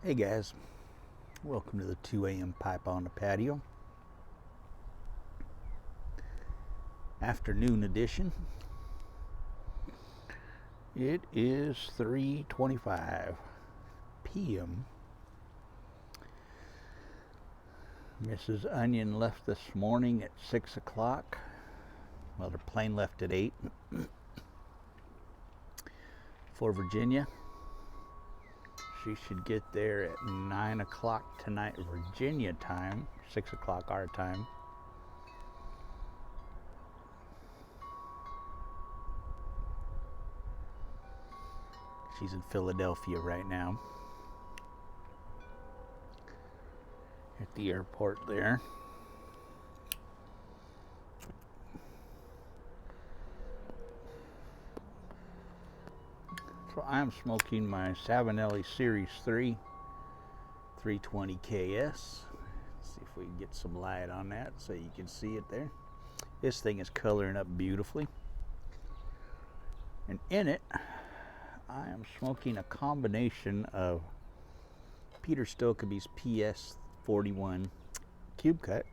Hey guys, welcome to the 2 a.m. pipe on the patio. Afternoon edition. It is 3:25 p.m. Mrs. Onion left this morning at 6 o'clock. Well, her plane left at 8 for Virginia. She should get there at 9 o'clock tonight, Virginia time, 6 o'clock our time. She's in Philadelphia right now, at the airport there. So I'm smoking my Savinelli Series 3 320 KS. Let's see if we can get some light on that so you can see it there. This thing is coloring up beautifully. And in it, I am smoking a combination of Peter Stokkebye's PS41 Cube Cut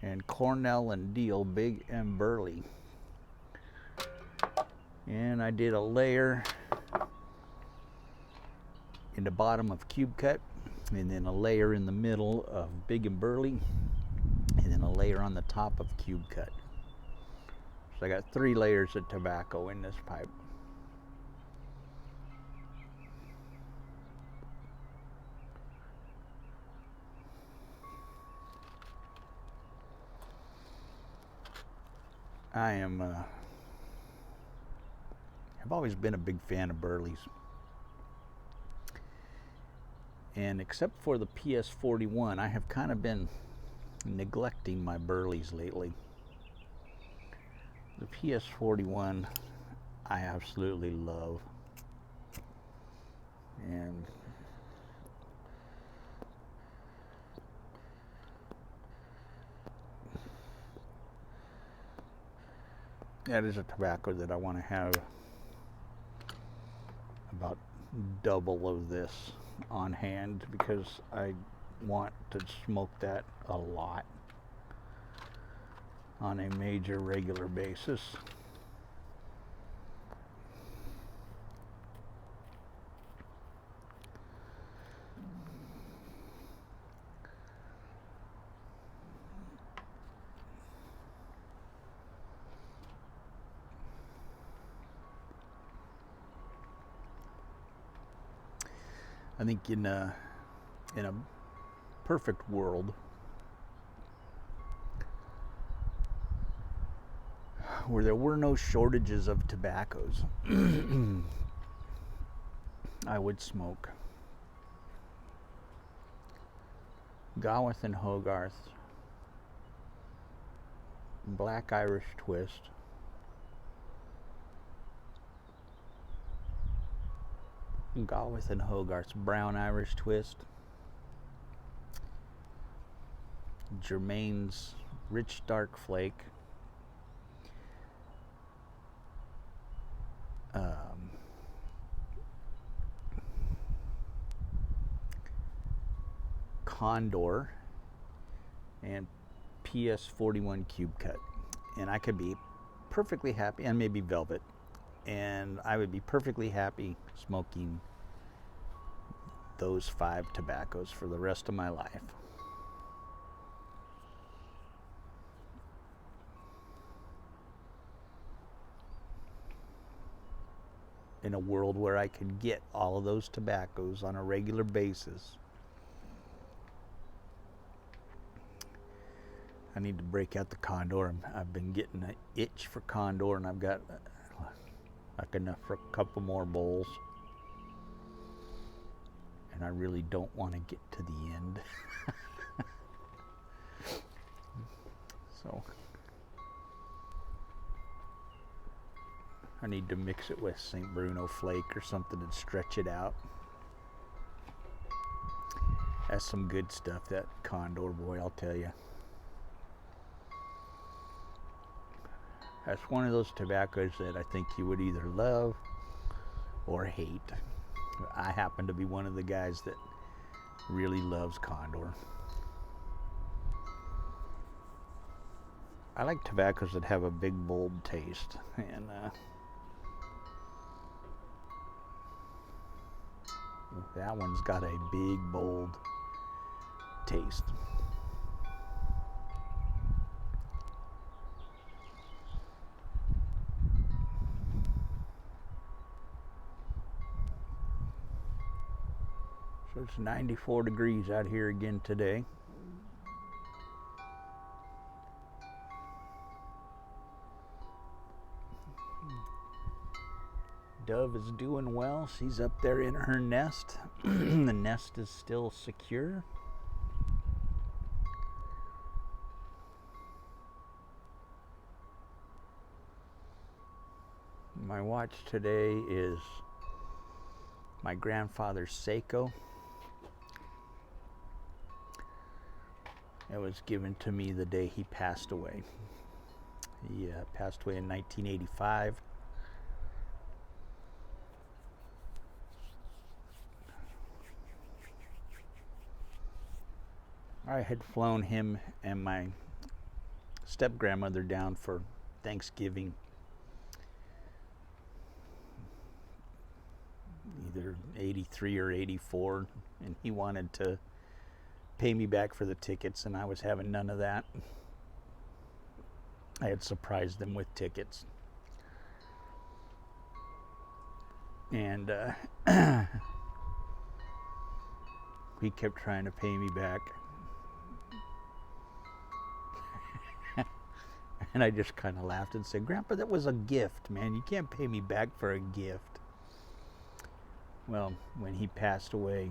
and Cornell and Deal Big and Burley. And I did a layer in the bottom of Cube Cut, and then a layer in the middle of Big and Burley, and then a layer on the top of Cube Cut. So I got 3 layers of tobacco in this pipe. I've always been a big fan of Burleys. And except for the PS41, I have kind of been neglecting my Burleys lately. The PS41 I absolutely love. And that is a tobacco that I want to have about double of this on hand, because I want to smoke that a lot on a major regular basis. I think in a perfect world where there were no shortages of tobaccos, I would smoke Gawith and Hogarth Black Irish Twist, Gawith and Hogarth's Brown Irish Twist, Germain's Rich Dark Flake, Condor, and PS41 Cube Cut. And I could be perfectly happy, and maybe Velvet, and I would be perfectly happy smoking those 5 tobaccos for the rest of my life. In a world where I could get all of those tobaccos on a regular basis, I need to break out the Condor. I've been getting an itch for Condor, and I've got like enough for a couple more bowls. And I really don't want to get to the end. So I need to mix it with St. Bruno Flake or something and stretch it out. That's some good stuff, that Condor, boy, I'll tell you. That's one of those tobaccos that I think you would either love or hate. I happen to be one of the guys that really loves Condor. I like tobaccos that have a big, bold taste, and that one's got a big, bold taste. So it's 94 degrees out here again today. Dove is doing well. She's up there in her nest. The nest is still secure. My watch today is my grandfather's Seiko. It was given to me the day he passed away. He passed away in 1985. I had flown him and my step-grandmother down for Thanksgiving, either 83 or 84, and he wanted to pay me back for the tickets, and I was having none of that. I had surprised them with tickets. And he kept trying to pay me back. And I just kind of laughed and said, "Grandpa, that was a gift, man. You can't pay me back for a gift." Well, when he passed away,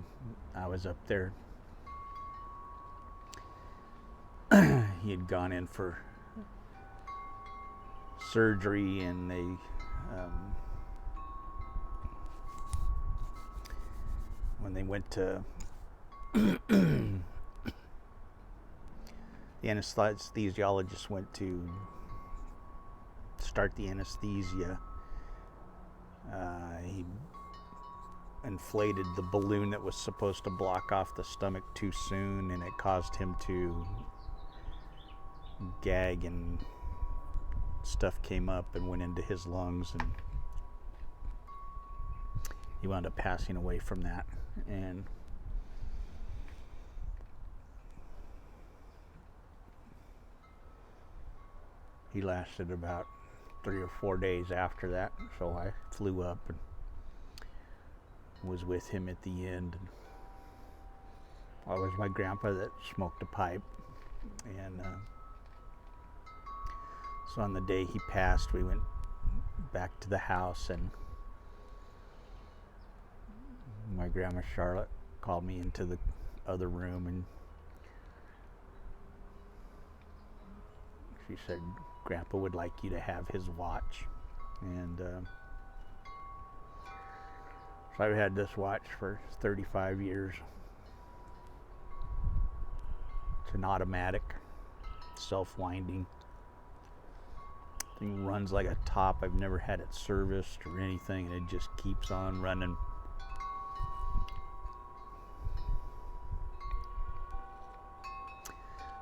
I was up there. He had gone in for surgery, and they when they went to the anesthesiologist went to start the anesthesia. He inflated the balloon that was supposed to block off the stomach too soon, and it caused him to gag, and stuff came up and went into his lungs, and he wound up passing away from that. And he lasted about 3 or 4 days after that, so I flew up and was with him at the end. And it was my grandpa that smoked a pipe, and so on the day he passed, we went back to the house, and my grandma Charlotte called me into the other room, and she said, "Grandpa would like you to have his watch." And so I've had this watch for 35 years. It's an automatic, self-winding. Thing runs like a top. I've never had it serviced or anything, and it just keeps on running.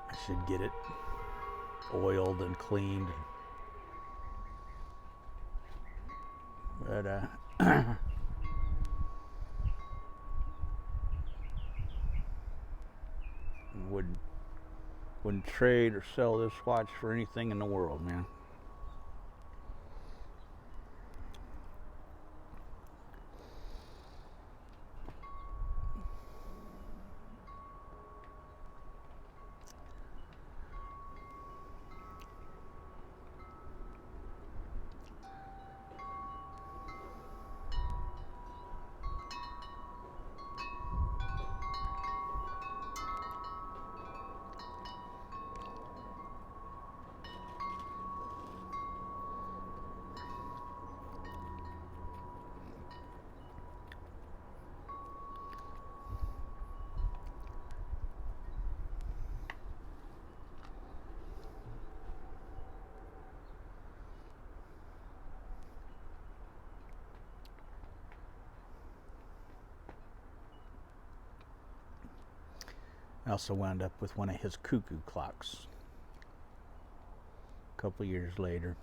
I should get it oiled and cleaned, but wouldn't trade or sell this watch for anything in the world, man. I also wound up with one of his cuckoo clocks a couple years later.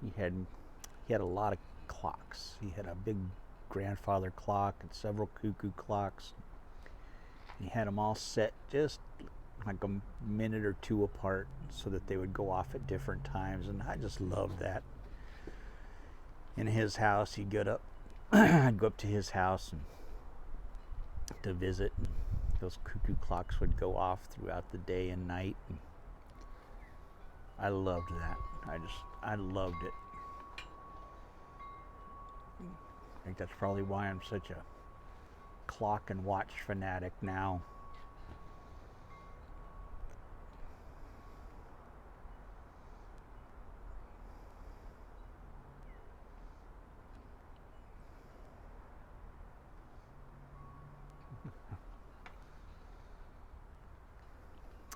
He had a lot of clocks. He had a big grandfather clock and several cuckoo clocks. He had them all set just like a minute or two apart so that they would go off at different times, and I just loved that. In his house, he'd get up I'd go up to his house and to visit, and those cuckoo clocks would go off throughout the day and night, and I loved that. I loved it. I think that's probably why I'm such a clock and watch fanatic now.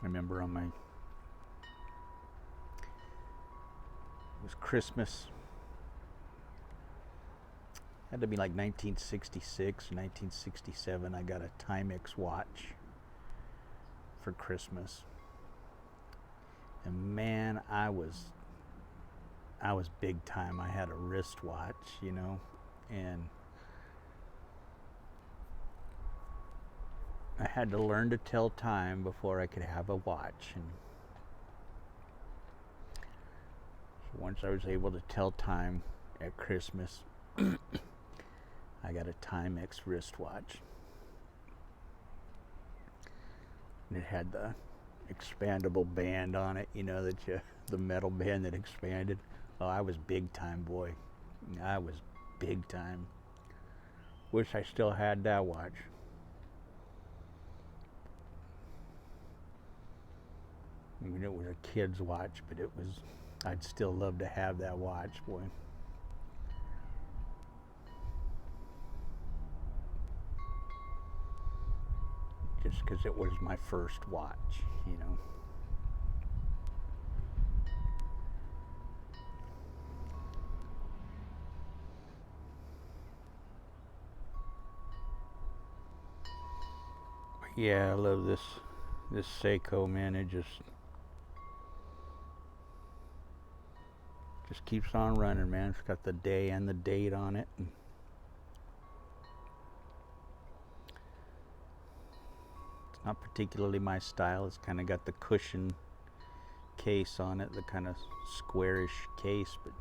I remember it was Christmas. Had to be like 1966, 1967. I got a Timex watch for Christmas. And man, I was big time. I had a wristwatch, you know, and I had to learn to tell time before I could have a watch. And so once I was able to tell time at Christmas, I got a Timex wristwatch. And it had the expandable band on it, you know, the metal band that expanded. Oh, I was big time, boy. I was big time. Wish I still had that watch. I mean, it was a kid's watch, but I'd still love to have that watch, boy. Just because it was my first watch, you know. Yeah, I love this Seiko, man. It just keeps on running, man. It's got the day and the date on it. And it's not particularly my style. It's kind of got the cushion case on it, the kind of squarish case, but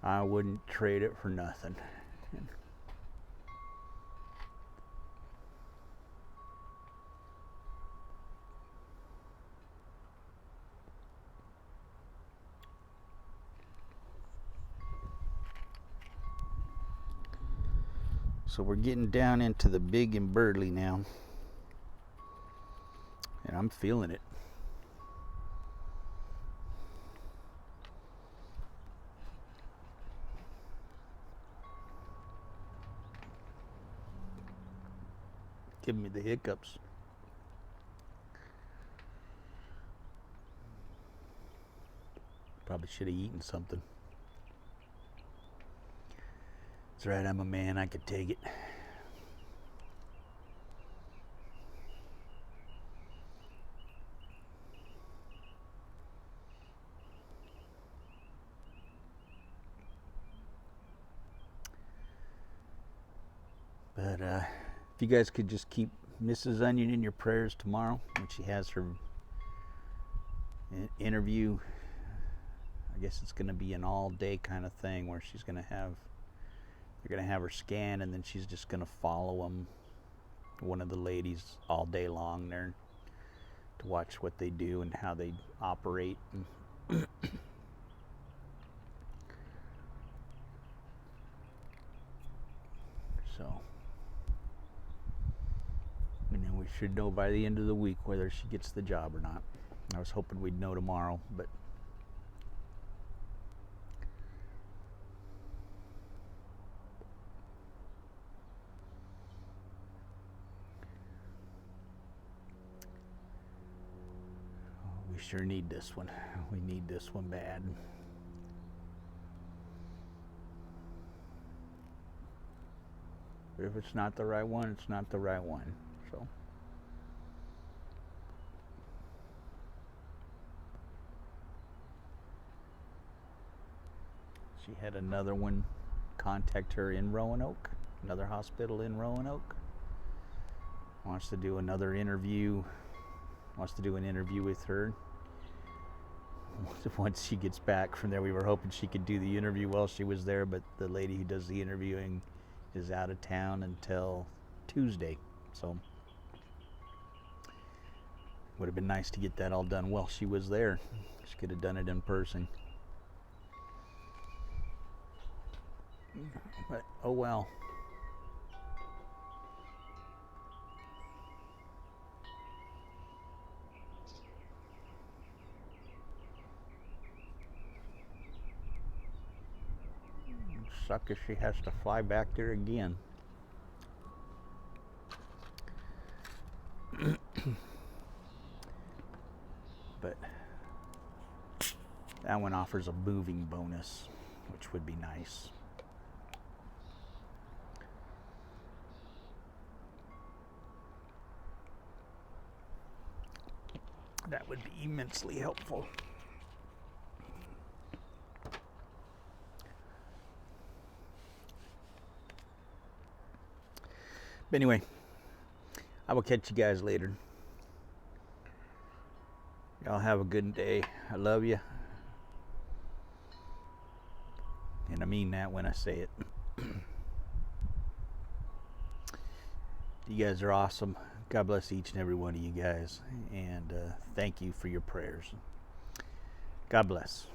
I wouldn't trade it for nothing. So we're getting down into the Big and Burley now, and I'm feeling it. Giving me the hiccups. Probably should have eaten something. That's right, I'm a man, I could take it. But if you guys could just keep Mrs. Onion in your prayers tomorrow when she has her interview. I guess it's going to be an all-day kind of thing where they're going to have her scan, and then she's just going to follow them, one of the ladies, all day long there to watch what they do and how they operate. So, and then we should know by the end of the week whether she gets the job or not. I was hoping we'd know tomorrow, but we sure need this one. We need this one bad. But if it's not the right one, it's not the right one. So she had another one contact her in Roanoke, another hospital in Roanoke. Wants to do another interview. Wants to do an interview with her. Once she gets back from there, we were hoping she could do the interview while she was there, but the lady who does the interviewing is out of town until Tuesday. So would have been nice to get that all done while she was there. She could have done it in person. But oh well. Suck if she has to fly back there again. But that one offers a moving bonus, which would be nice. That would be immensely helpful. But anyway, I will catch you guys later. Y'all have a good day. I love you. And I mean that when I say it. You guys are awesome. God bless each and every one of you guys. And thank you for your prayers. God bless.